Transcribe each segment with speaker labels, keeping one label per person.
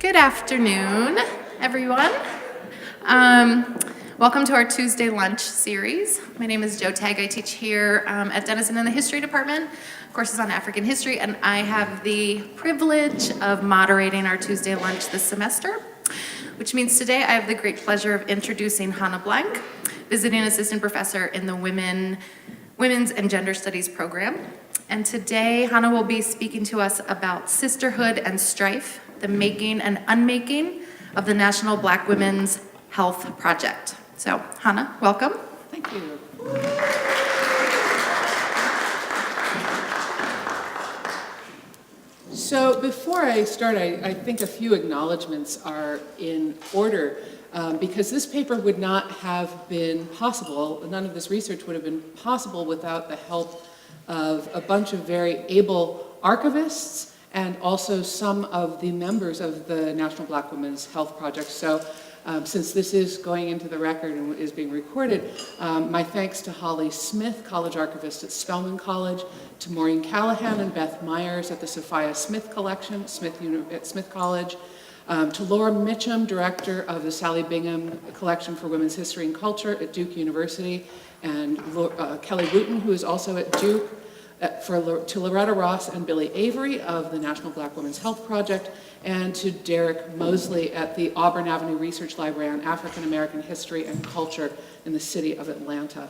Speaker 1: Good afternoon, everyone. Welcome to our Tuesday lunch series. My name is Jo Tagg. I teach here at Denison in the history department, courses on African history, and I have the privilege of moderating our Tuesday lunch this semester, which means today I have the great pleasure of introducing Hanne Blank, visiting assistant professor in the Women's and Gender Studies program. And today, Hanne will be speaking to us about Sisterhood and Strife, the Making and Unmaking of the National Black Women's Health Project. So, Hanne, welcome.
Speaker 2: Thank you. So before I start, I think a few acknowledgments are in order because this paper would not have been possible, none of this research would have been possible without the help of a bunch of very able archivists and also some of the members of the National Black Women's Health Project. So since this is going into the record and is being recorded, my thanks to Holly Smith, college archivist at Spelman College, to Maureen Callahan and Beth Myers at the Sophia Smith Collection at Smith College, to Laura Mitchum, director of the Sally Bingham Collection for Women's History and Culture at Duke University, and Kelly Wooten, who is also at Duke, to Loretta Ross and Byllye Avery of the National Black Women's Health Project, and to Derek Mosley at the Auburn Avenue Research Library on African American History and Culture in the city of Atlanta.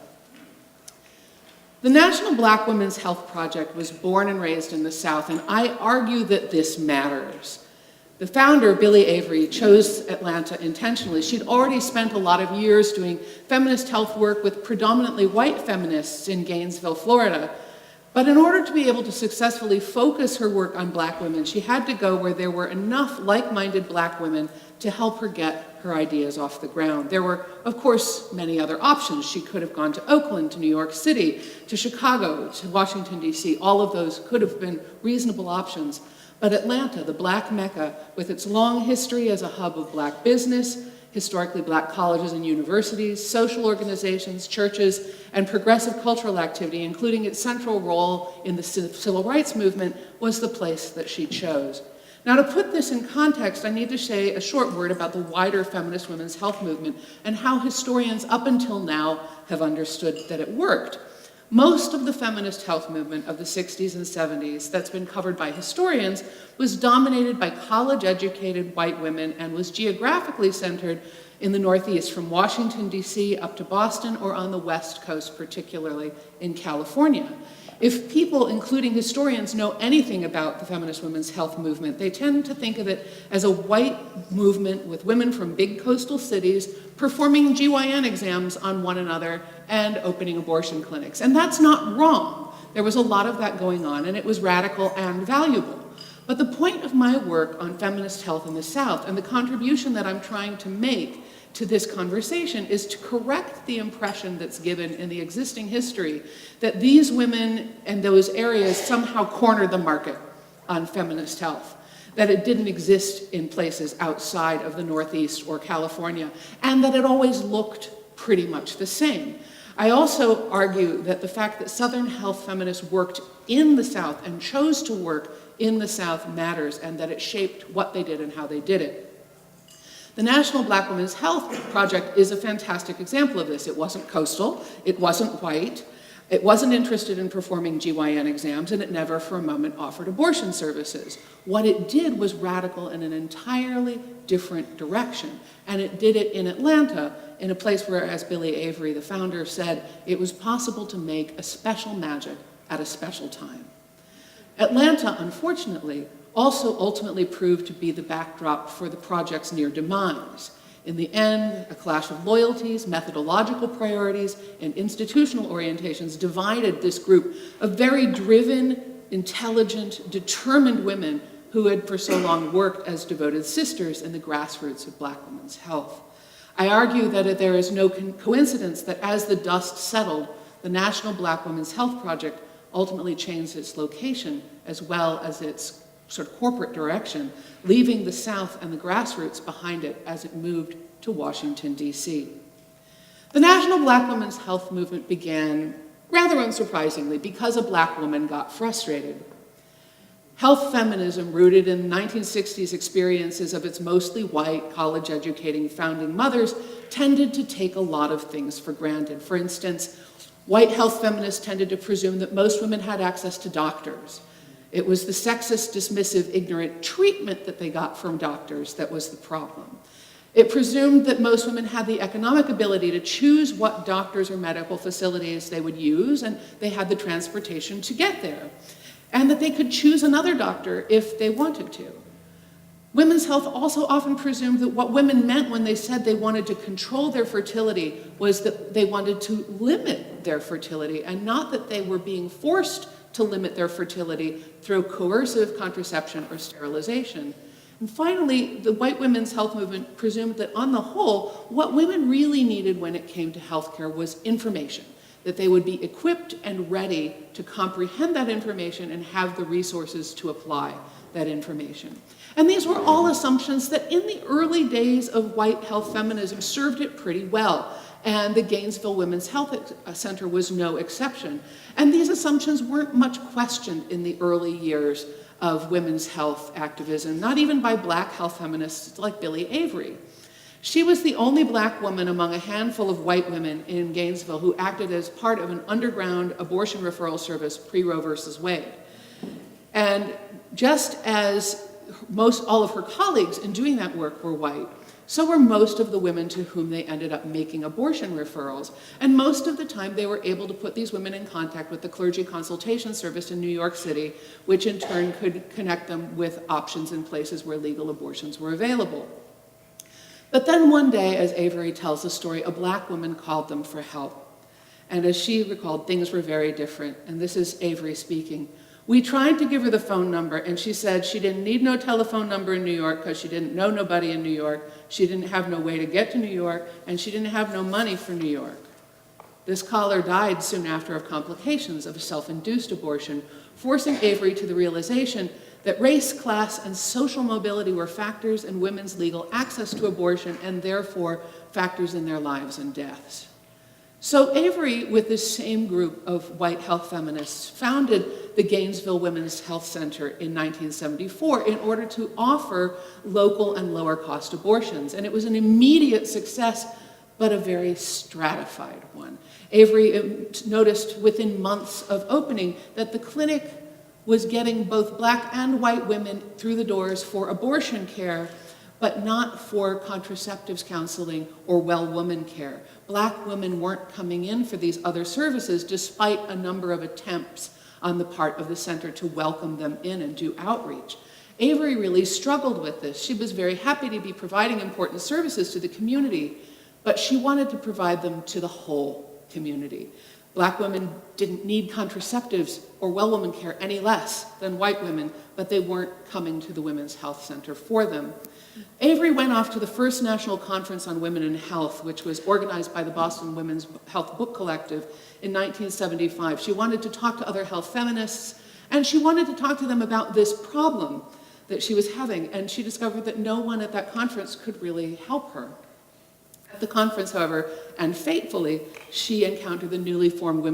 Speaker 2: The National Black Women's Health Project was born and raised in the South, and I argue that this matters. The founder, Byllye Avery, chose Atlanta intentionally. She'd already spent a lot of years doing feminist health work with predominantly white feminists in Gainesville, Florida. But in order to be able to successfully focus her work on black women, she had to go where there were enough like-minded black women to help her get her ideas off the ground. There were, of course, many other options. She could have gone to Oakland, to New York City, to Chicago, to Washington, D.C. All of those could have been reasonable options. But Atlanta, the Black Mecca, with its long history as a hub of black business, historically black colleges and universities, social organizations, churches, and progressive cultural activity, including its central role in the civil rights movement, was the place that she chose. Now, to put this in context, I need to say a short word about the wider feminist women's health movement and how historians up until now have understood that it worked. Most of the feminist health movement of the 60s and 70s that's been covered by historians was dominated by college-educated white women and was geographically centered in the Northeast, from Washington, D.C. up to Boston, or on the West Coast, particularly in California. If people, including historians, know anything about the feminist women's health movement, they tend to think of it as a white movement with women from big coastal cities performing GYN exams on one another and opening abortion clinics. And that's not wrong. There was a lot of that going on, and it was radical and valuable. But the point of my work on feminist health in the South, and the contribution that I'm trying to make to this conversation, is to correct the impression that's given in the existing history that these women and those areas somehow cornered the market on feminist health, that it didn't exist in places outside of the Northeast or California, and that it always looked pretty much the same. I also argue that the fact that Southern health feminists worked in the South and chose to work in the South matters, and that it shaped what they did and how they did it. The National Black Women's Health Project is a fantastic example of this. It wasn't coastal, it wasn't white, it wasn't interested in performing GYN exams, and it never for a moment offered abortion services. What it did was radical in an entirely different direction, and it did it in Atlanta, in a place where, as Byllye Avery, the founder, said, it was possible to make a special magic at a special time. Atlanta, unfortunately, also ultimately proved to be the backdrop for the project's near demise. In the end, a clash of loyalties, methodological priorities, and institutional orientations divided this group of very driven, intelligent, determined women who had for so long worked as devoted sisters in the grassroots of black women's health. I argue that there is no coincidence that as the dust settled, the National Black Women's Health Project ultimately changed its location as well as its sort of corporate direction, leaving the South and the grassroots behind it as it moved to Washington, D.C. The National Black Women's Health Movement began, rather unsurprisingly, because a black woman got frustrated. Health feminism, rooted in 1960s experiences of its mostly white, college-educating founding mothers, tended to take a lot of things for granted. For instance, white health feminists tended to presume that most women had access to doctors. It was the sexist, dismissive, ignorant treatment that they got from doctors that was the problem. It presumed that most women had the economic ability to choose what doctors or medical facilities they would use, and they had the transportation to get there, and that they could choose another doctor if they wanted to. Women's health also often presumed that what women meant when they said they wanted to control their fertility was that they wanted to limit their fertility, and not that they were being forced to limit their fertility through coercive contraception or sterilization. And finally, the white women's health movement presumed that on the whole, what women really needed when it came to healthcare was information, that they would be equipped and ready to comprehend that information and have the resources to apply that information. And these were all assumptions that in the early days of white health feminism served it pretty well. And the Gainesville Women's Health Center was no exception. And these assumptions weren't much questioned in the early years of women's health activism, not even by black health feminists like Byllye Avery. She was the only black woman among a handful of white women in Gainesville who acted as part of an underground abortion referral service pre-Roe versus Wade. And just as all of her colleagues in doing that work were white, so were most of the women to whom they ended up making abortion referrals. And most of the time they were able to put these women in contact with the clergy consultation service in New York City, which in turn could connect them with options in places where legal abortions were available. But then one day, as Avery tells the story, a black woman called them for help. And as she recalled, things were very different. And this is Avery speaking. We tried to give her the phone number, and she said she didn't need no telephone number in New York because she didn't know nobody in New York, she didn't have no way to get to New York, and she didn't have no money for New York. This caller died soon after of complications of a self-induced abortion, forcing Avery to the realization that race, class, and social mobility were factors in women's legal access to abortion and therefore factors in their lives and deaths. So Avery, with this same group of white health feminists, founded the Gainesville Women's Health Center in 1974 in order to offer local and lower cost abortions. And it was an immediate success, but a very stratified one. Avery noticed within months of opening that the clinic was getting both black and white women through the doors for abortion care, but not for contraceptives counseling or well woman care. Black women weren't coming in for these other services despite a number of attempts on the part of the center to welcome them in and do outreach. Avery really struggled with this. She was very happy to be providing important services to the community, but she wanted to provide them to the whole community. Black women didn't need contraceptives or well woman care any less than white women, but they weren't coming to the Women's Health Center for them. Avery went off to the first National Conference on Women and Health, which was organized by the Boston Women's Health Book Collective in 1975. She wanted to talk to other health feminists, and she wanted to talk to them about this problem that she was having, and she discovered that no one at that conference could really help her. At the conference, however, and fatefully, she encountered the newly formed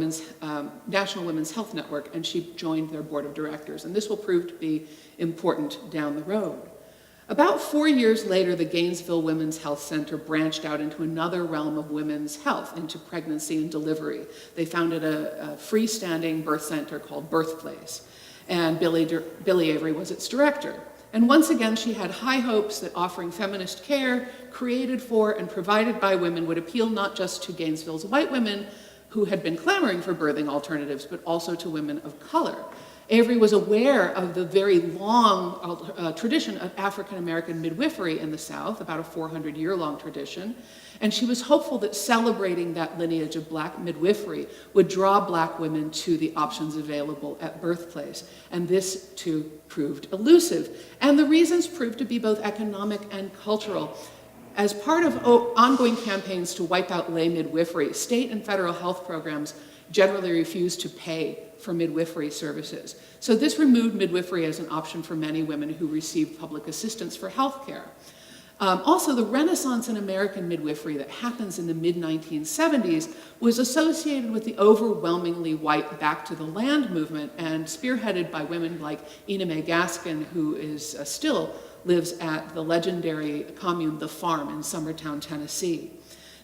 Speaker 2: National Women's Health Network, and she joined their board of directors, and this will prove to be important down the road. About 4 years later, the Gainesville Women's Health Center branched out into another realm of women's health, into pregnancy and delivery. They founded a freestanding birth center called Birthplace, and Byllye Avery was its director. And once again, she had high hopes that offering feminist care created for and provided by women would appeal not just to Gainesville's white women who had been clamoring for birthing alternatives, but also to women of color. Avery was aware of the very long tradition of African-American midwifery in the South, about a 400-year-long tradition, and she was hopeful that celebrating that lineage of black midwifery would draw black women to the options available at Birthplace, and this too proved elusive. And the reasons proved to be both economic and cultural. As part of ongoing campaigns to wipe out lay midwifery, state and federal health programs generally refused to pay for midwifery services. So this removed midwifery as an option for many women who received public assistance for health care. Also, the Renaissance in American midwifery that happens in the mid-1970s was associated with the overwhelmingly white Back to the Land movement and spearheaded by women like Ina May Gaskin, who is still lives at the legendary commune The Farm in Summertown, Tennessee.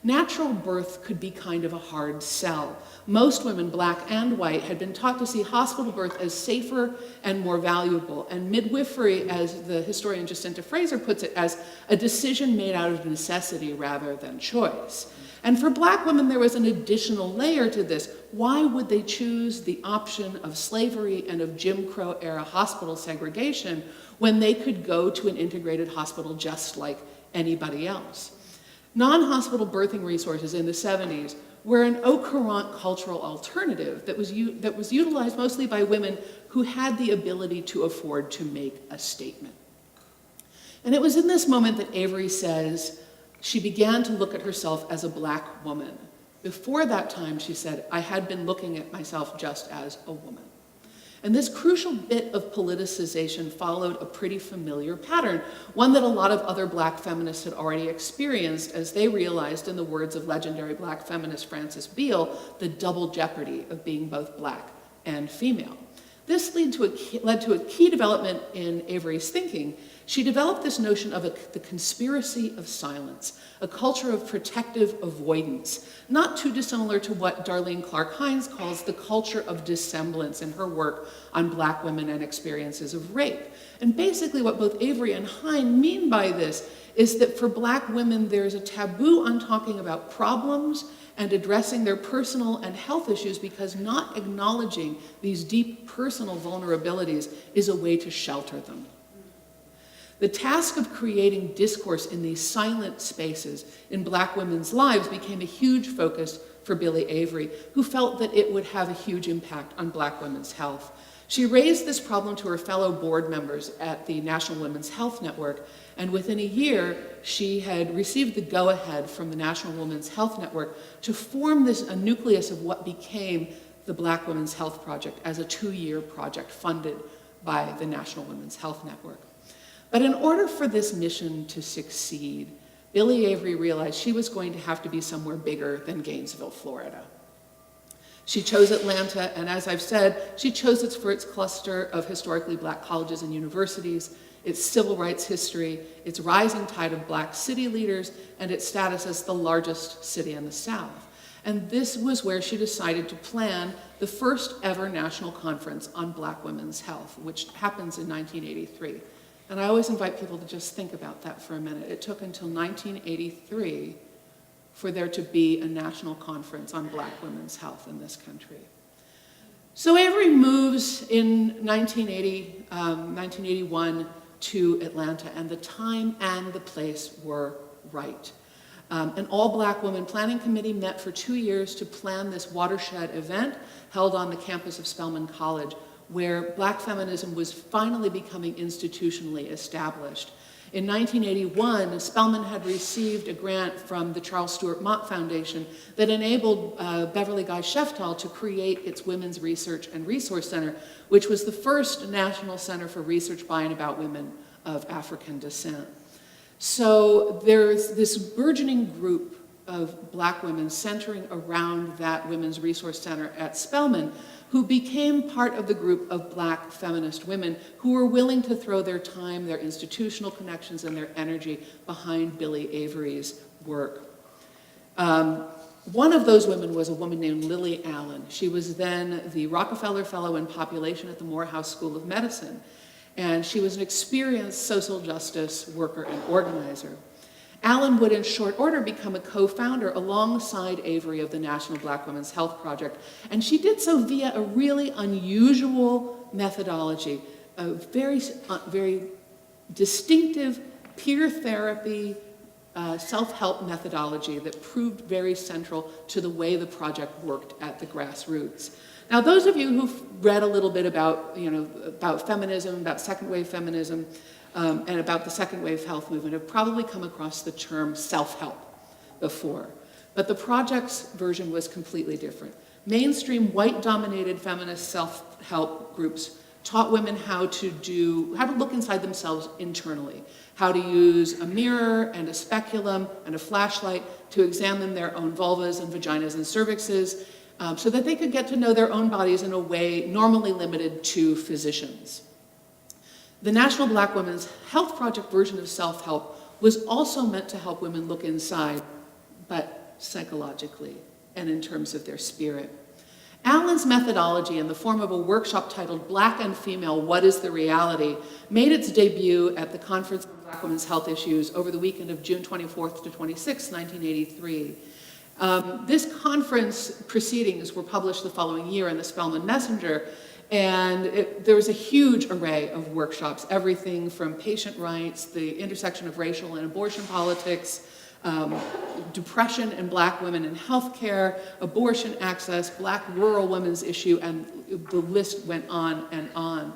Speaker 2: Natural birth could be kind of a hard sell. Most women, black and white, had been taught to see hospital birth as safer and more valuable, and midwifery, as the historian Jacinta Fraser puts it, as a decision made out of necessity rather than choice. And for black women, there was an additional layer to this. Why would they choose the option of slavery and of Jim Crow-era hospital segregation when they could go to an integrated hospital just like anybody else? Non-hospital birthing resources in the 70s were an au courant cultural alternative that was utilized mostly by women who had the ability to afford to make a statement. And it was in this moment that Avery says she began to look at herself as a black woman. Before that time, she said, I had been looking at myself just as a woman. And this crucial bit of politicization followed a pretty familiar pattern, one that a lot of other black feminists had already experienced as they realized, in the words of legendary black feminist Frances Beale, the double jeopardy of being both black and female. This led to a key development in Avery's thinking. She developed this notion of the conspiracy of silence, a culture of protective avoidance, not too dissimilar to what Darlene Clark Hines calls the culture of dissemblance in her work on black women and experiences of rape. And basically what both Avery and Hine mean by this is that for black women, there's a taboo on talking about problems and addressing their personal and health issues because not acknowledging these deep personal vulnerabilities is a way to shelter them. The task of creating discourse in these silent spaces in black women's lives became a huge focus for Byllye Avery, who felt that it would have a huge impact on black women's health. She raised this problem to her fellow board members at the National Women's Health Network, and within a year, she had received the go-ahead from the National Women's Health Network to form a nucleus of what became the Black Women's Health Project as a 2-year project funded by the National Women's Health Network. But in order for this mission to succeed, Byllye Avery realized she was going to have to be somewhere bigger than Gainesville, Florida. She chose Atlanta, and as I've said, she chose it for its cluster of historically black colleges and universities, its civil rights history, its rising tide of black city leaders, and its status as the largest city in the South. And this was where she decided to plan the first ever national conference on black women's health, which happens in 1983. And I always invite people to just think about that for a minute. It took until 1983 for there to be a national conference on black women's health in this country. So Avery moves in 1981 to Atlanta, and the time and the place were right. An all-black women planning committee met for 2 years to plan this watershed event held on the campus of Spelman College, where black feminism was finally becoming institutionally established. In 1981, Spelman had received a grant from the Charles Stewart Mott Foundation that enabled Beverly Guy Sheftall to create its Women's Research and Resource Center, which was the first national center for research by and about women of African descent. So there's this burgeoning group of black women centering around that Women's Resource Center at Spelman, who became part of the group of black feminist women who were willing to throw their time, their institutional connections, and their energy behind Byllye Avery's work. One of those women was a woman named Lillie Allen. She was then the Rockefeller Fellow in Population at the Morehouse School of Medicine, and she was an experienced social justice worker and organizer. Allen would, in short order, become a co-founder alongside Avery of the National Black Women's Health Project. And she did so via a really unusual methodology, a very distinctive peer therapy, self-help methodology that proved very central to the way the project worked at the grassroots. Now, those of you who've read a little bit about feminism, about second wave feminism, and about the second wave health movement have probably come across the term self-help before. But the project's version was completely different. Mainstream white-dominated feminist self-help groups taught women how to look inside themselves internally, how to use a mirror and a speculum and a flashlight to examine their own vulvas and vaginas and cervixes, so that they could get to know their own bodies in a way normally limited to physicians. The National Black Women's Health Project version of self-help was also meant to help women look inside, but psychologically and in terms of their spirit. Allen's methodology, in the form of a workshop titled Black and Female, What is the Reality?, made its debut at the Conference on Black Women's Health Issues over the weekend of June 24th to 26th, 1983. This conference proceedings were published the following year in the Spelman Messenger, and there was a huge array of workshops, everything from patient rights, the intersection of racial and abortion politics, depression in Black women in healthcare, abortion access, Black rural women's issue, and the list went on and on.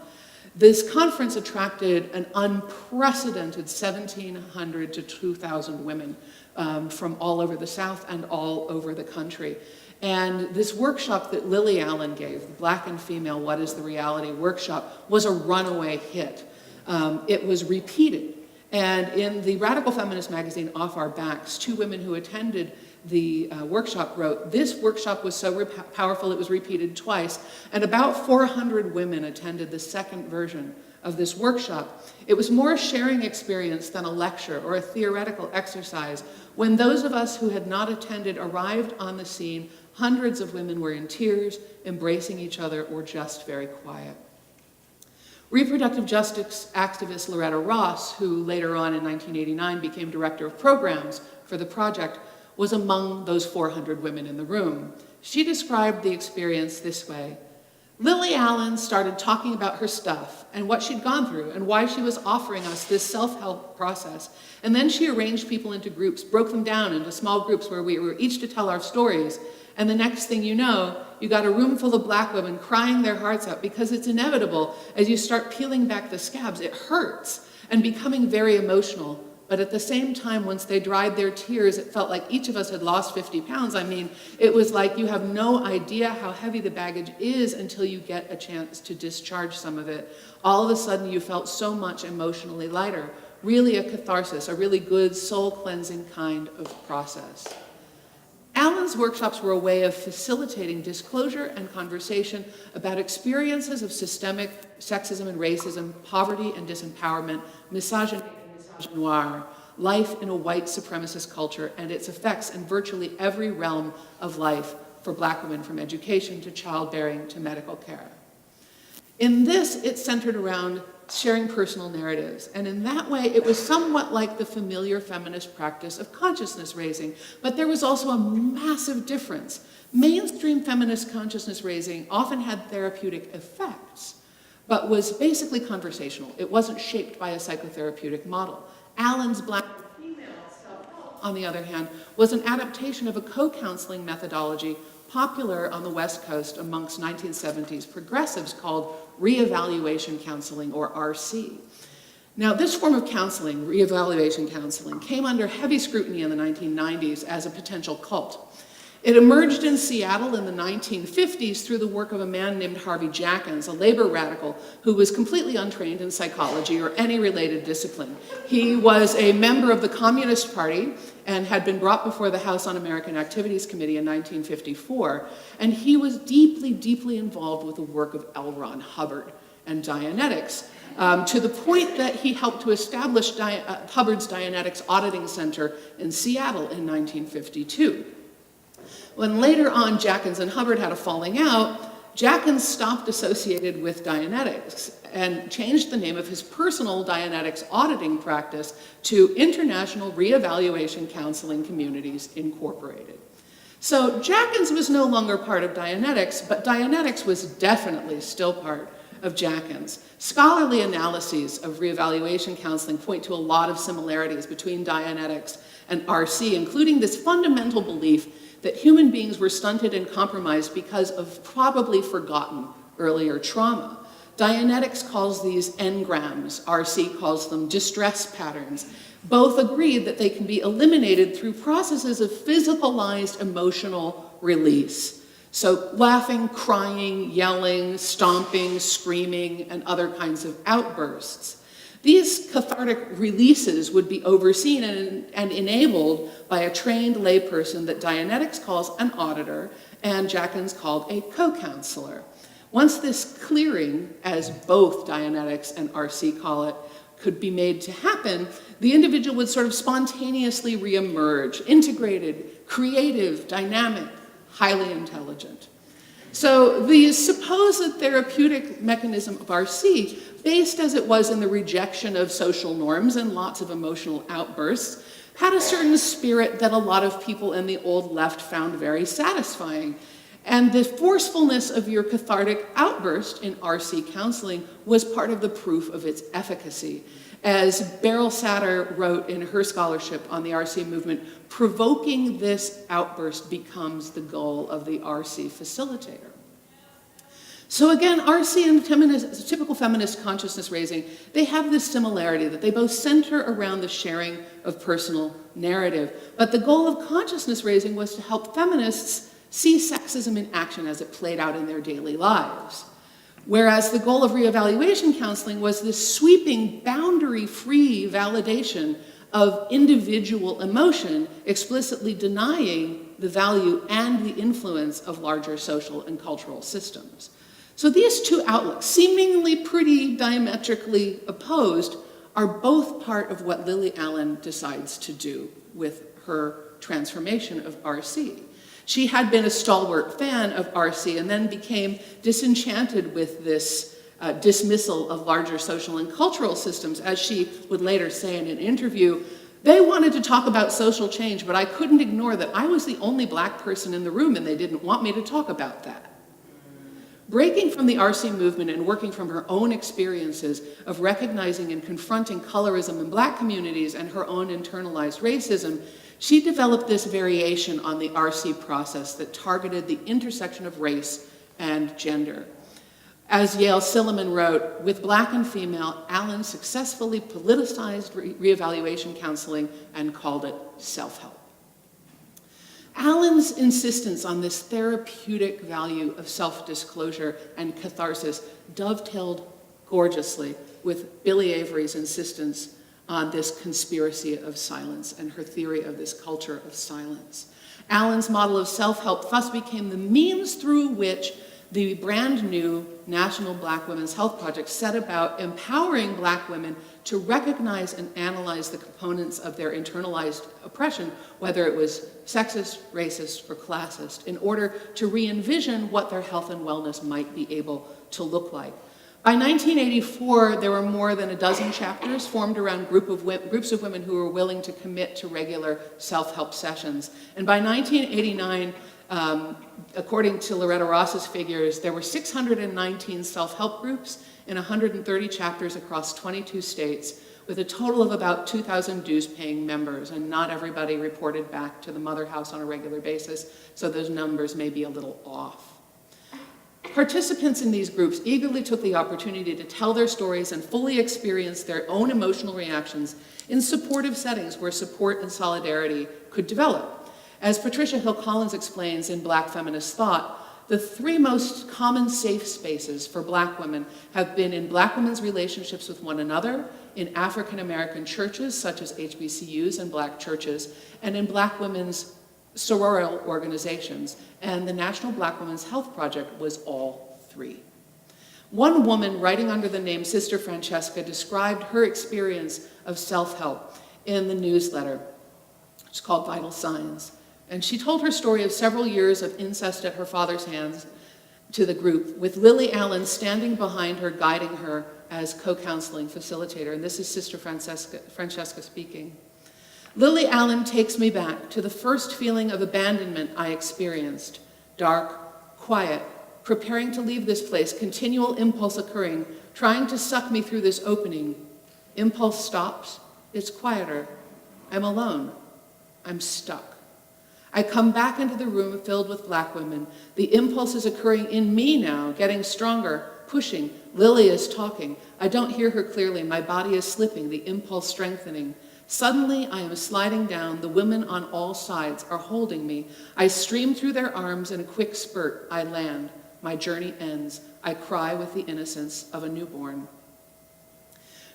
Speaker 2: This conference attracted an unprecedented 1,700 to 2,000 women from all over the South and all over the country. And this workshop that Lillie Allen gave, the Black and Female, What is the Reality workshop, was a runaway hit. It was repeated. And in the radical feminist magazine Off Our Backs, two women who attended the workshop wrote, "This workshop was so powerful it was repeated twice, and about 400 women attended the second version of this workshop. It was more a sharing experience than a lecture or a theoretical exercise. When those of us who had not attended arrived on the scene, hundreds of women were in tears, embracing each other, or just very quiet." Reproductive justice activist Loretta Ross, who later on in 1989 became director of programs for the project, was among those 400 women in the room. She described the experience this way: Lillie Allen started talking about her stuff and what she'd gone through and why she was offering us this self-help process. And then she arranged people into groups, broke them down into small groups where we were each to tell our stories. And the next thing you know, you got a room full of Black women crying their hearts out, because it's inevitable. As you start peeling back the scabs, it hurts, and becoming very emotional. But at the same time, once they dried their tears, it felt like each of us had lost 50 pounds. I mean, it was like you have no idea how heavy the baggage is until you get a chance to discharge some of it. All of a sudden, you felt so much emotionally lighter. Really a catharsis, a really good soul-cleansing kind of process. Allen's workshops were a way of facilitating disclosure and conversation about experiences of systemic sexism and racism, poverty and disempowerment, misogyny and misogynoir, life in a white supremacist culture, and its effects in virtually every realm of life for Black women, from education to childbearing to medical care. In this, it centered around sharing personal narratives, and in that way, it was somewhat like the familiar feminist practice of consciousness raising, but there was also a massive difference. Mainstream feminist consciousness raising often had therapeutic effects, but was basically conversational. It wasn't shaped by a psychotherapeutic model. Allen's Black and Female self-help, on the other hand, was an adaptation of a co-counseling methodology popular on the West Coast amongst 1970s progressives called reevaluation counseling, or RC. Now, this form of counseling, reevaluation counseling, came under heavy scrutiny in the 1990s as a potential cult. It emerged in Seattle in the 1950s through the work of a man named Harvey Jackins, a labor radical who was completely untrained in psychology or any related discipline. He was a member of the Communist Party and had been brought before the House Un-American Activities Committee in 1954, and he was deeply, deeply involved with the work of L. Ron Hubbard and Dianetics, to the point that he helped to establish Hubbard's Dianetics Auditing Center in Seattle in 1952. When later on Jackins and Hubbard had a falling out, Jackins stopped associated with Dianetics and changed the name of his personal Dianetics auditing practice to International Reevaluation Counseling Communities Incorporated. So Jackins was no longer part of Dianetics, but Dianetics was definitely still part of Jackins. Scholarly analyses of reevaluation counseling point to a lot of similarities between Dianetics and RC, including this fundamental belief that human beings were stunted and compromised because of probably forgotten earlier trauma. Dianetics calls these engrams, RC calls them distress patterns. Both agreed that they can be eliminated through processes of physicalized emotional release. So laughing, crying, yelling, stomping, screaming, and other kinds of outbursts. These cathartic releases would be overseen and enabled by a trained layperson that Dianetics calls an auditor and Jackins called a co-counselor. Once this clearing, as both Dianetics and RC call it, could be made to happen, the individual would sort of spontaneously reemerge, integrated, creative, dynamic, highly intelligent. So the supposed therapeutic mechanism of RC, based as it was in the rejection of social norms and lots of emotional outbursts, had a certain spirit that a lot of people in the old left found very satisfying. And the forcefulness of your cathartic outburst in RC counseling was part of the proof of its efficacy. As Beryl Satter wrote in her scholarship on the RC movement, provoking this outburst becomes the goal of the RC facilitator. So again, RC and typical feminist consciousness raising, they have this similarity that they both center around the sharing of personal narrative. But the goal of consciousness raising was to help feminists see sexism in action as it played out in their daily lives. Whereas the goal of reevaluation counseling was this sweeping, boundary-free validation of individual emotion, explicitly denying the value and the influence of larger social and cultural systems. So these two outlooks, seemingly pretty diametrically opposed, are both part of what Lillie Allen decides to do with her transformation of RC. She had been a stalwart fan of RC and then became disenchanted with this dismissal of larger social and cultural systems. As she would later say in an interview, they wanted to talk about social change, but I couldn't ignore that I was the only black person in the room and they didn't want me to talk about that. Breaking from the RC movement and working from her own experiences of recognizing and confronting colorism in black communities and her own internalized racism, she developed this variation on the RC process that targeted the intersection of race and gender. As Yael Silliman wrote, with black and female, Allen successfully politicized reevaluation counseling and called it self-help. Allen's insistence on this therapeutic value of self-disclosure and catharsis dovetailed gorgeously with Byllye Avery's insistence on this conspiracy of silence and her theory of this culture of silence. Allen's model of self-help thus became the means through which the brand new National Black Women's Health Project set about empowering black women to recognize and analyze the components of their internalized oppression, whether it was sexist, racist, or classist, in order to re-envision what their health and wellness might be able to look like. By 1984, there were more than a dozen chapters formed around groups of women who were willing to commit to regular self-help sessions. And by 1989, according to Loretta Ross's figures, there were 619 self-help groups in 130 chapters across 22 states, with a total of about 2,000 dues-paying members, and not everybody reported back to the Mother House on a regular basis, so those numbers may be a little off. Participants in these groups eagerly took the opportunity to tell their stories and fully experience their own emotional reactions in supportive settings where support and solidarity could develop. As Patricia Hill Collins explains in Black Feminist Thought, the three most common safe spaces for black women have been in black women's relationships with one another, in African American churches such as HBCUs and black churches, and in black women's sororal organizations. And the National Black Women's Health Project was all three. One woman writing under the name Sister Francesca described her experience of self-help in the newsletter. It's called Vital Signs. And she told her story of several years of incest at her father's hands to the group, with Lillie Allen standing behind her, guiding her as co-counseling facilitator. And this is Sister Francesca speaking. Lillie Allen takes me back to the first feeling of abandonment I experienced. Dark, quiet, preparing to leave this place, continual impulse occurring, trying to suck me through this opening. Impulse stops, it's quieter. I'm alone, I'm stuck. I come back into the room filled with black women. The impulse is occurring in me now, getting stronger, pushing. Lillie is talking. I don't hear her clearly. My body is slipping, the impulse strengthening. Suddenly, I am sliding down. The women on all sides are holding me. I stream through their arms in a quick spurt. I land. My journey ends. I cry with the innocence of a newborn.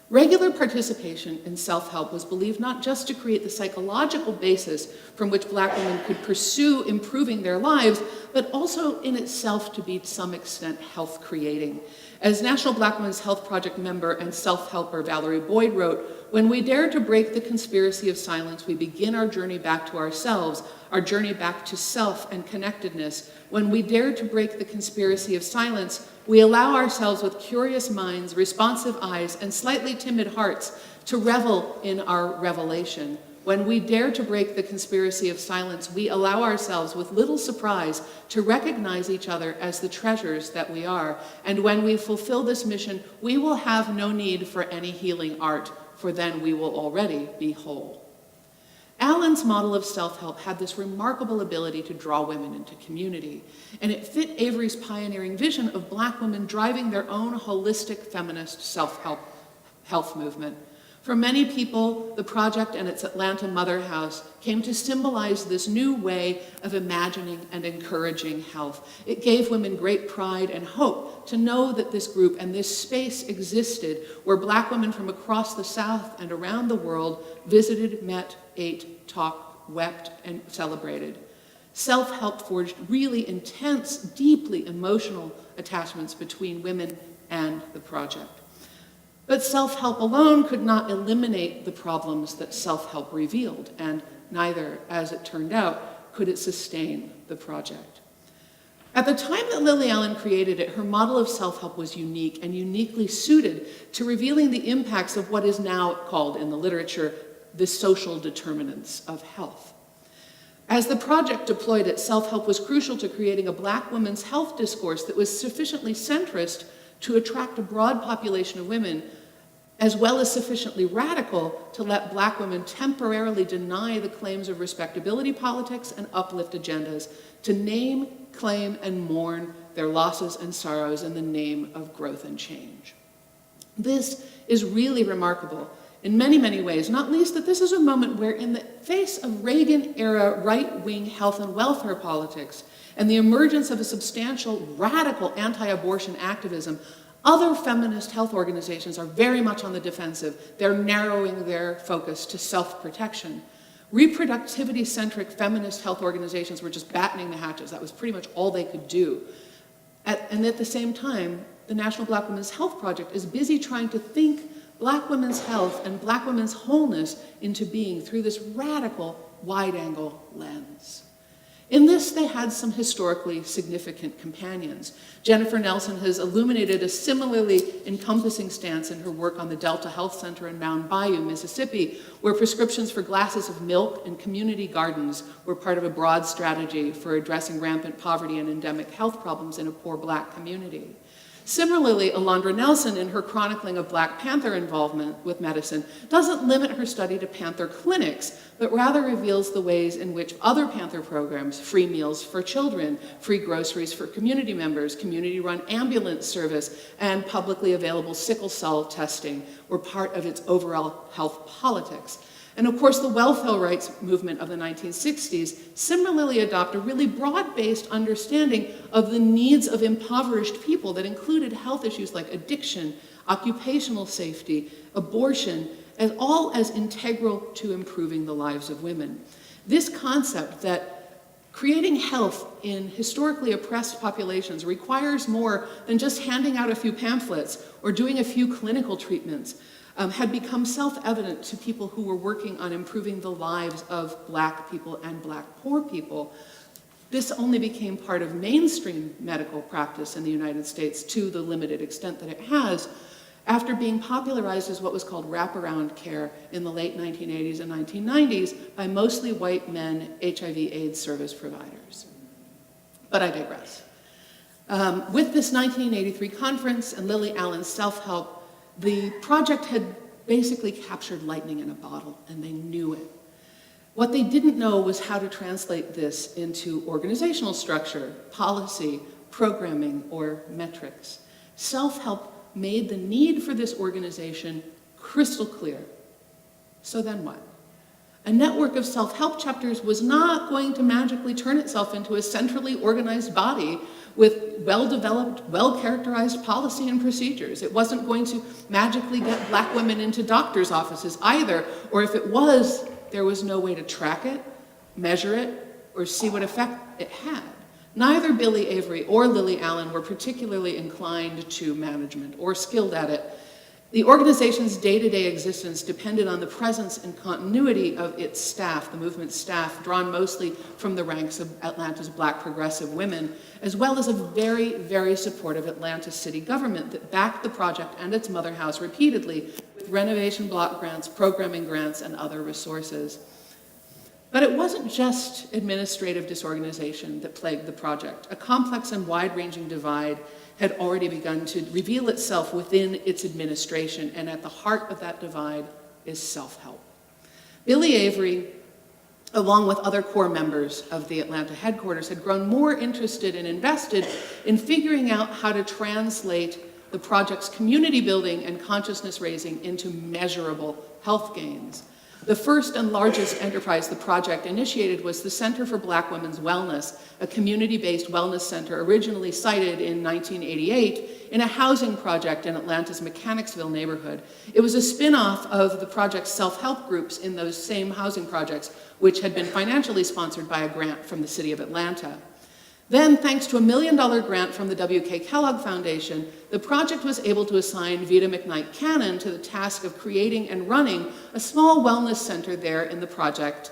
Speaker 2: Regular participation in self-help was believed not just to create the psychological basis from which Black women could pursue improving their lives, but also in itself to be to some extent health-creating. As National Black Women's Health Project member and self-helper Valerie Boyd wrote, "When we dare to break the conspiracy of silence, we begin our journey back to ourselves, our journey back to self and connectedness. When we dare to break the conspiracy of silence, we allow ourselves with curious minds, responsive eyes, and slightly timid hearts to revel in our revelation. When we dare to break the conspiracy of silence, we allow ourselves with little surprise to recognize each other as the treasures that we are. And when we fulfill this mission, we will have no need for any healing art, for then we will already be whole." Allen's model of self-help had this remarkable ability to draw women into community, and it fit Avery's pioneering vision of Black women driving their own holistic feminist self-help health movement. For many people, the project and its Atlanta mother house came to symbolize this new way of imagining and encouraging health. It gave women great pride and hope to know that this group and this space existed where Black women from across the South and around the world visited, met, ate, talked, wept, and celebrated. Self-help forged really intense, deeply emotional attachments between women and the project. But self-help alone could not eliminate the problems that self-help revealed, and neither, as it turned out, could it sustain the project. At the time that Lillie Allen created it, her model of self-help was unique and uniquely suited to revealing the impacts of what is now called in the literature the social determinants of health. As the project deployed it, self-help was crucial to creating a Black women's health discourse that was sufficiently centrist to attract a broad population of women, as well as sufficiently radical to let Black women temporarily deny the claims of respectability politics and uplift agendas, to name, claim, and mourn their losses and sorrows in the name of growth and change. This is really remarkable in many, many ways, not least that this is a moment where, in the face of Reagan-era right-wing health and welfare politics and the emergence of a substantial, radical anti-abortion activism, other feminist health organizations are very much on the defensive. They're narrowing their focus to self-protection. Reproductivity-centric feminist health organizations were just battening the hatches. That was pretty much all they could do. And at the same time, the National Black Women's Health Project is busy trying to think Black women's health and Black women's wholeness into being through this radical, wide-angle lens. In this, they had some historically significant companions. Jennifer Nelson has illuminated a similarly encompassing stance in her work on the Delta Health Center in Mound Bayou, Mississippi, where prescriptions for glasses of milk and community gardens were part of a broad strategy for addressing rampant poverty and endemic health problems in a poor Black community. Similarly, Alondra Nelson, in her chronicling of Black Panther involvement with medicine, doesn't limit her study to Panther clinics, but rather reveals the ways in which other Panther programs, free meals for children, free groceries for community members, community-run ambulance service, and publicly available sickle cell testing were part of its overall health politics. And of course, the welfare rights movement of the 1960s similarly adopt a really broad-based understanding of the needs of impoverished people that included health issues like addiction, occupational safety, abortion, and all as integral to improving the lives of women. This concept that creating health in historically oppressed populations requires more than just handing out a few pamphlets or doing a few clinical treatments had become self-evident to people who were working on improving the lives of Black people and Black poor people. This only became part of mainstream medical practice in the United States to the limited extent that it has after being popularized as what was called wraparound care in the late 1980s and 1990s by mostly white men HIV/AIDS service providers. But I digress. With this 1983 conference and Lillie Allen's self-help, the project had basically captured lightning in a bottle, and they knew it. What they didn't know was how to translate this into organizational structure, policy, programming, or metrics. Self-help made the need for this organization crystal clear. So then what? A network of self-help chapters was not going to magically turn itself into a centrally organized body with well-developed, well-characterized policy and procedures. It wasn't going to magically get Black women into doctors' offices either, or if it was, there was no way to track it, measure it, or see what effect it had. Neither Byllye Avery or Lillie Allen were particularly inclined to management or skilled at it. The organization's day-to-day existence depended on the presence and continuity of its staff, the movement's staff, drawn mostly from the ranks of Atlanta's Black progressive women, as well as a very, very supportive Atlanta city government that backed the project and its mother house repeatedly with renovation block grants, programming grants, and other resources. But it wasn't just administrative disorganization that plagued the project. A complex and wide-ranging divide had already begun to reveal itself within its administration, and at the heart of that divide is self-help. Byllye Avery, along with other core members of the Atlanta headquarters, had grown more interested and invested in figuring out how to translate the project's community building and consciousness raising into measurable health gains. The first and largest enterprise the project initiated was the Center for Black Women's Wellness, a community-based wellness center originally sited in 1988 in a housing project in Atlanta's Mechanicsville neighborhood. It was a spin-off of the project's self-help groups in those same housing projects, which had been financially sponsored by a grant from the city of Atlanta. Then, thanks to a $1 million grant from the W.K. Kellogg Foundation, the project was able to assign Vita McKnight Cannon to the task of creating and running a small wellness center there in the project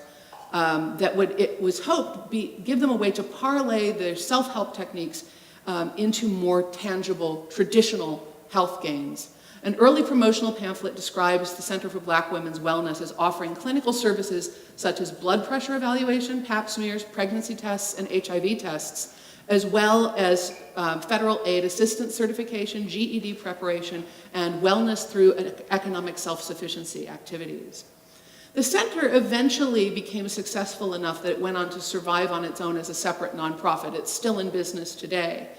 Speaker 2: that would, it was hoped, give them a way to parlay their self-help techniques into more tangible, traditional health gains. An early promotional pamphlet describes the Center for Black Women's Wellness as offering clinical services such as blood pressure evaluation, pap smears, pregnancy tests, and HIV tests, as well as federal aid assistance certification, GED preparation, and wellness through economic self-sufficiency activities. The center eventually became successful enough that it went on to survive on its own as a separate nonprofit. It's still in business today.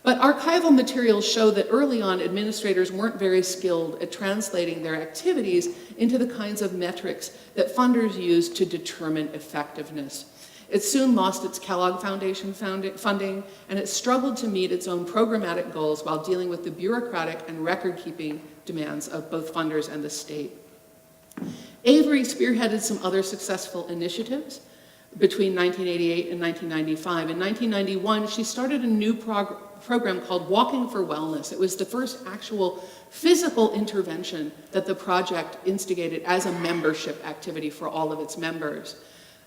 Speaker 2: But archival materials show that early on, administrators weren't very skilled at translating their activities into the kinds of metrics that funders used to determine effectiveness. It soon lost its Kellogg Foundation funding, and it struggled to meet its own programmatic goals while dealing with the bureaucratic and record-keeping demands of both funders and the state. Avery spearheaded some other successful initiatives between 1988 and 1995. In 1991, she started a new program called Walking for Wellness. It was the first actual physical intervention that the project instigated as a membership activity for all of its members.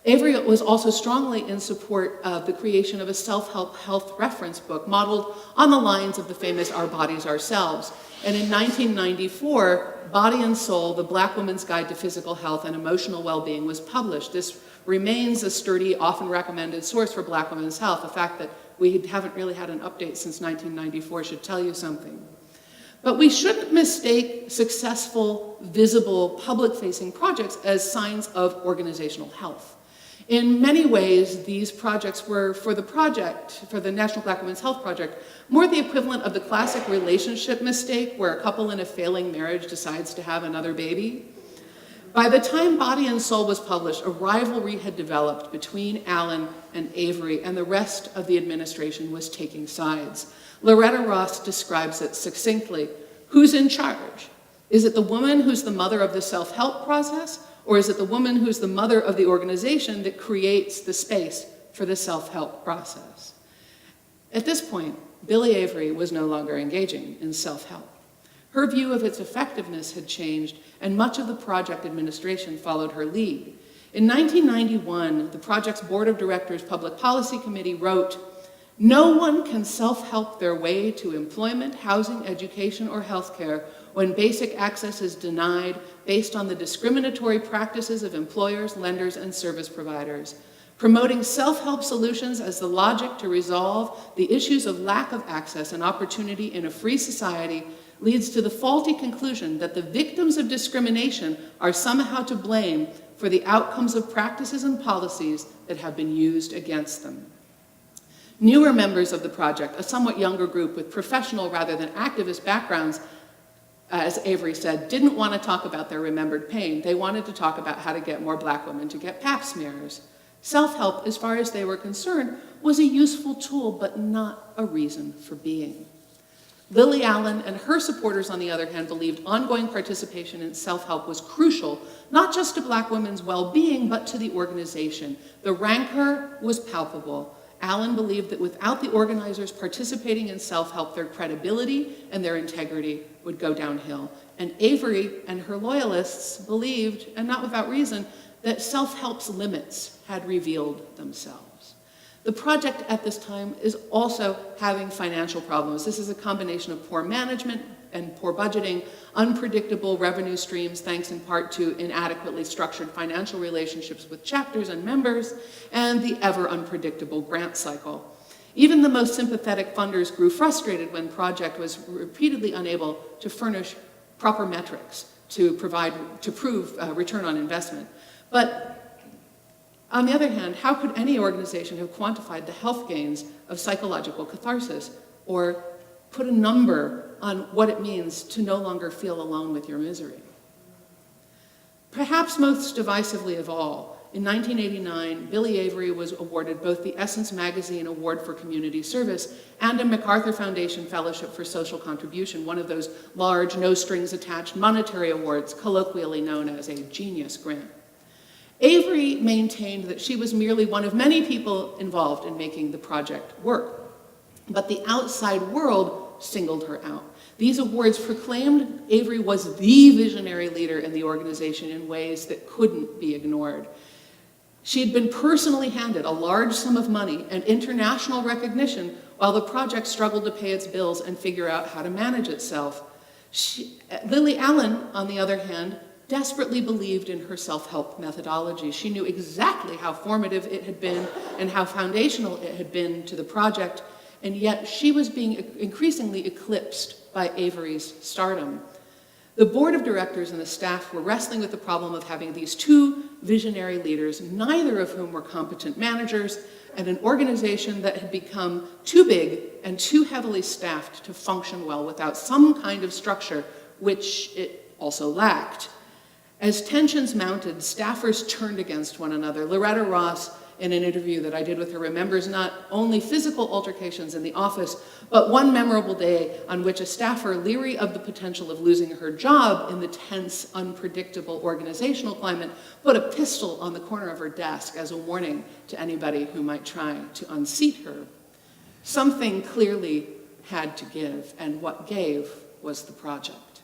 Speaker 2: Avery was also strongly in support of the creation of a self-help health reference book modeled on the lines of the famous Our Bodies, Ourselves. And in 1994, Body and Soul, The Black Woman's Guide to Physical Health and Emotional Well-Being was published. This remains a sturdy, often recommended source for Black women's health. The fact that we haven't really had an update since 1994 should tell you something. But we shouldn't mistake successful, visible, public-facing projects as signs of organizational health. In many ways, these projects were, for the National Black Women's Health Project, more the equivalent of the classic relationship mistake where a couple in a failing marriage decides to have another baby. By the time Body and Soul was published, a rivalry had developed between Allen and Avery, and the rest of the administration was taking sides. Loretta Ross describes it succinctly. Who's in charge? Is it the woman who's the mother of the self-help process, or is it the woman who's the mother of the organization that creates the space for the self-help process? At this point, Byllye Avery was no longer engaging in self-help. Her view of its effectiveness had changed, and much of the project administration followed her lead. In 1991, the project's Board of Directors Public Policy Committee wrote, "No one can self-help their way to employment, housing, education, or healthcare when basic access is denied based on the discriminatory practices of employers, lenders, and service providers. Promoting self-help solutions as the logic to resolve the issues of lack of access and opportunity in a free society leads to the faulty conclusion that the victims of discrimination are somehow to blame for the outcomes of practices and policies that have been used against them." Newer members of the project, a somewhat younger group with professional rather than activist backgrounds, as Avery said, didn't want to talk about their remembered pain. They wanted to talk about how to get more black women to get pap smears. Self-help, as far as they were concerned, was a useful tool, but not a reason for being. Lillie Allen and her supporters, on the other hand, believed ongoing participation in self-help was crucial, not just to black women's well-being, but to the organization. The rancor was palpable. Allen believed that without the organizers participating in self-help, their credibility and their integrity would go downhill. And Avery and her loyalists believed, and not without reason, that self-help's limits had revealed themselves. The project at this time is also having financial problems. This is a combination of poor management and poor budgeting, unpredictable revenue streams thanks in part to inadequately structured financial relationships with chapters and members, and the ever unpredictable grant cycle. Even the most sympathetic funders grew frustrated when the project was repeatedly unable to furnish proper metrics to prove return on investment. But on the other hand, how could any organization have quantified the health gains of psychological catharsis or put a number on what it means to no longer feel alone with your misery? Perhaps most divisively of all, in 1989, Byllye Avery was awarded both the Essence Magazine Award for Community Service and a MacArthur Foundation Fellowship for Social Contribution, one of those large, no-strings-attached monetary awards, colloquially known as a genius grant. Avery maintained that she was merely one of many people involved in making the project work, but the outside world singled her out. These awards proclaimed Avery was the visionary leader in the organization in ways that couldn't be ignored. She had been personally handed a large sum of money and international recognition while the project struggled to pay its bills and figure out how to manage itself. Lillie Allen, on the other hand, desperately believed in her self-help methodology. She knew exactly how formative it had been and how foundational it had been to the project, and yet she was being increasingly eclipsed by Avery's stardom. The board of directors and the staff were wrestling with the problem of having these two visionary leaders, neither of whom were competent managers, and an organization that had become too big and too heavily staffed to function well without some kind of structure, which it also lacked. As tensions mounted, staffers turned against one another. Loretta Ross, in an interview that I did with her, remembers not only physical altercations in the office, but one memorable day on which a staffer, leery of the potential of losing her job in the tense, unpredictable organizational climate, put a pistol on the corner of her desk as a warning to anybody who might try to unseat her. Something clearly had to give, and what gave was the project.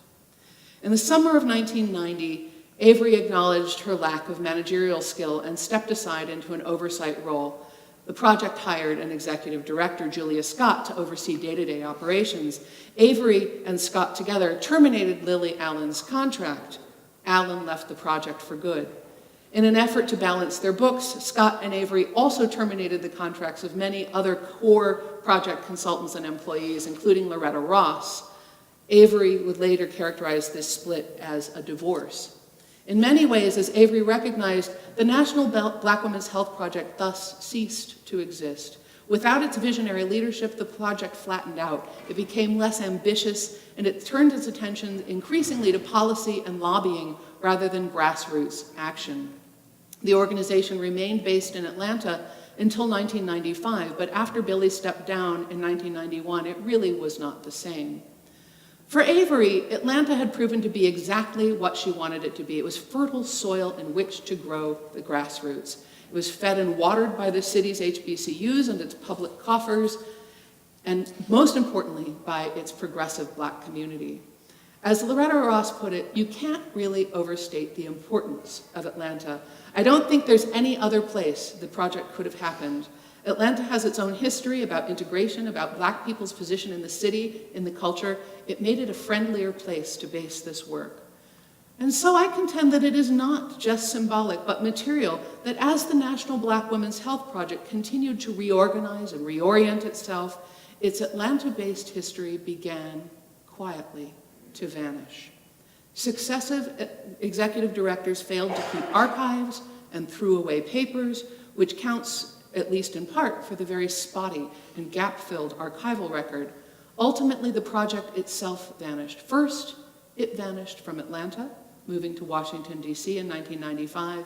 Speaker 2: In the summer of 1990, Avery acknowledged her lack of managerial skill and stepped aside into an oversight role. The project hired an executive director, Julia Scott, to oversee day-to-day operations. Avery and Scott together terminated Lillie Allen's contract. Allen left the project for good. In an effort to balance their books, Scott and Avery also terminated the contracts of many other core project consultants and employees, including Loretta Ross. Avery would later characterize this split as a divorce. In many ways, as Avery recognized, the National Black Women's Health Project thus ceased to exist. Without its visionary leadership, the project flattened out. It became less ambitious, and it turned its attention increasingly to policy and lobbying rather than grassroots action. The organization remained based in Atlanta until 1995, but after Byllye stepped down in 1991, it really was not the same. For Avery, Atlanta had proven to be exactly what she wanted it to be. It was fertile soil in which to grow the grassroots. It was fed and watered by the city's HBCUs and its public coffers, and most importantly, by its progressive Black community. As Loretta Ross put it, you can't really overstate the importance of Atlanta. I don't think there's any other place the project could have happened. Atlanta has its own history about integration, about Black people's position in the city, in the culture. It made it a friendlier place to base this work. And so I contend that it is not just symbolic, but material, that as the National Black Women's Health Project continued to reorganize and reorient itself, its Atlanta-based history began quietly to vanish. Successive executive directors failed to keep archives and threw away papers, which counts, at least in part, for the very spotty and gap-filled archival record. Ultimately, the project itself vanished, first It vanished from Atlanta, moving to Washington, D.C. in 1995,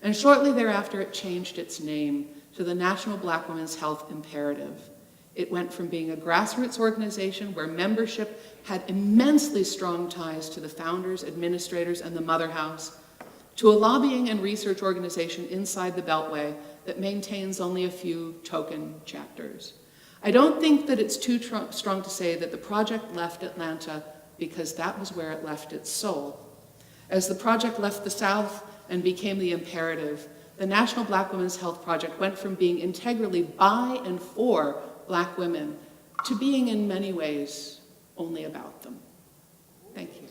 Speaker 2: and shortly thereafter it changed its name to the National Black Women's Health Imperative. It went from being a grassroots organization where membership had immensely strong ties to the founders, administrators, and the Mother House, to a lobbying and research organization inside the Beltway that maintains only a few token chapters. I don't think that it's too strong to say that the project left Atlanta because that was where it left its soul. As the project left the South and became the imperative, the National Black Women's Health Project went from being integrally by and for Black women to being in many ways only about them. Thank you.